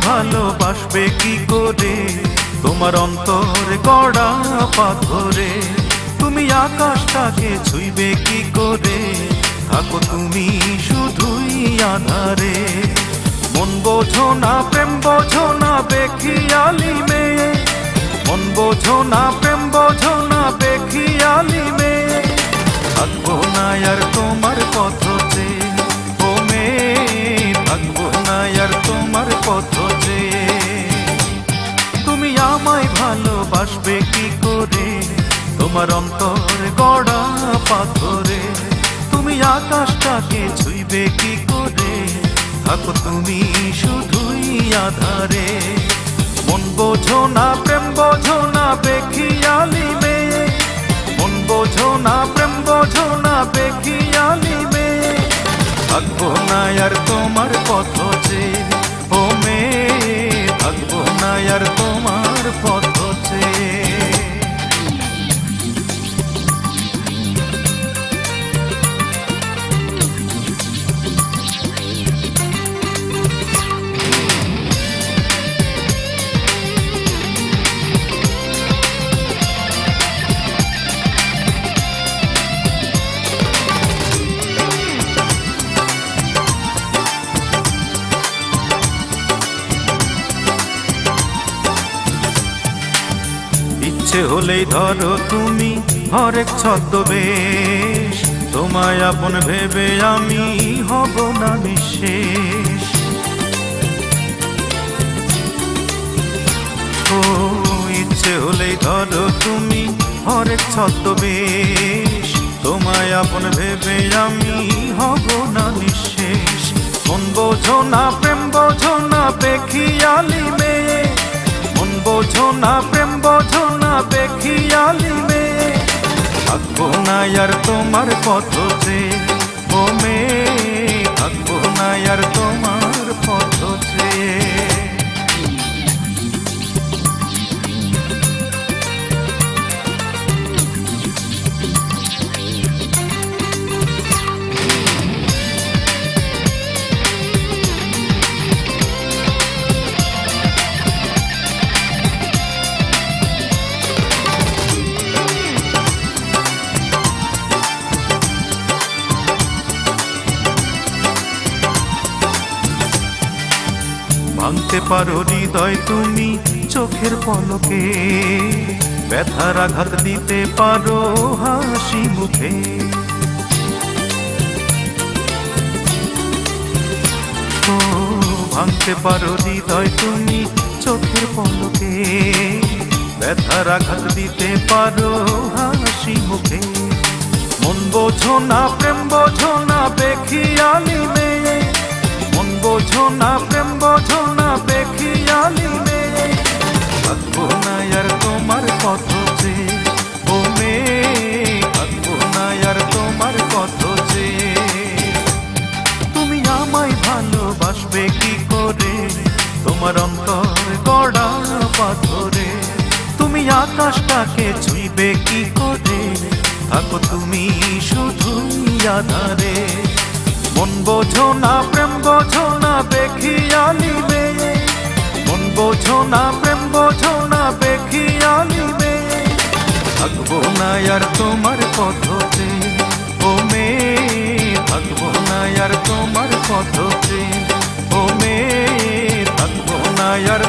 ভালোবাসবে কি করে তোমার অন্তরে গড়া পাথরে? তুমি আকাশটাকে ছুঁইবে কি করে থাকো তুমি শুধুই আধারে? মন বোঝো না প্রেম বোঝো না বেখিয়ালি মেয়ে, মন বোঝো না প্রেম বোঝো না বেখিয়ালি মেয়ে। থাকবো না আর তোমার পথ চেয়ে ও মেয়ে, থাকবো না আর তোমার পথ চেয়ে। তুমি আমায় ভালোবাসবে কি করে তোমার অন্তর গড়া পাথরে? তুমি আকাশটাকে ছুঁইবে কি করে থাকো তুমি শুধুই আধারে? মন বোঝো না প্রেম বোঝো না বেখিয়ালি মেয়ে, মন বোঝো না প্রেম বোঝো না বেখিয়ালি মেয়ে। থাকবো না আর তোমার পথ চেয়ে ও মেয়ে, থাকবো না আর তোমার পথ চেয়ে। ইচ্ছে হলেই ধরো তুমি হরেক ছদ্মবেশ, তোমায় আপন ভেবে আমি হব না নিঃশেষ। ও ইচ্ছে হলেই ধরো তুমি হরেক ছদ্মবেশ, তোমায় আপন ভেবে আমি হব না নিঃশেষ। মন বোঝো না প্রেম বোঝো না বেখিয়ালি মেয়ে, মন বোঝো না প্রেম বোঝো না বেখিয়ালি মেয়ে। থাকবো না আর তোমার পথ চেয়ে ও মেয়ে, থাকবো না আর তোমার পথ চেয়ে। ভাঙতে পারো হৃদয় তুমি চোখের পলকে, ব্যথার আঘাত দিতে পারো হাসি মুখে। ও ভাঙতে পারো হৃদয় তুমি চোখের পলকে, ব্যথার আঘাত দিতে পারো হাসি মুখে। মন বোঝো না প্রেম বোঝো না বেখিয়ালি মেয়ে, মন বোঝো না প্রেম বোঝো না বেখিয়ালি মেয়ে। থাকবো না আর তোমার পথ চেয়ে ও মেয়ে, থাকবো না আর তোমার পথ চেয়ে। তুমি আমায় ভালোবাসবে কি করে তোমার অন্তর গড়া পাথরে? তুমি আকাশটাকে ছুঁইবে কি করে থাকো তুমি শুধুই আধারে? মন বোঝো না প্রেম বোঝো না বেখিয়ালি মেয়ে, মন বোঝো না প্রেম বোঝো না বেখিয়ালি মেয়ে। থাকবো না আর তোমার পথ চেয়ে ও মেয়ে, থাকবো না আর তোমার পথ চেয়ে ও মেয়ে, থাকবো না আর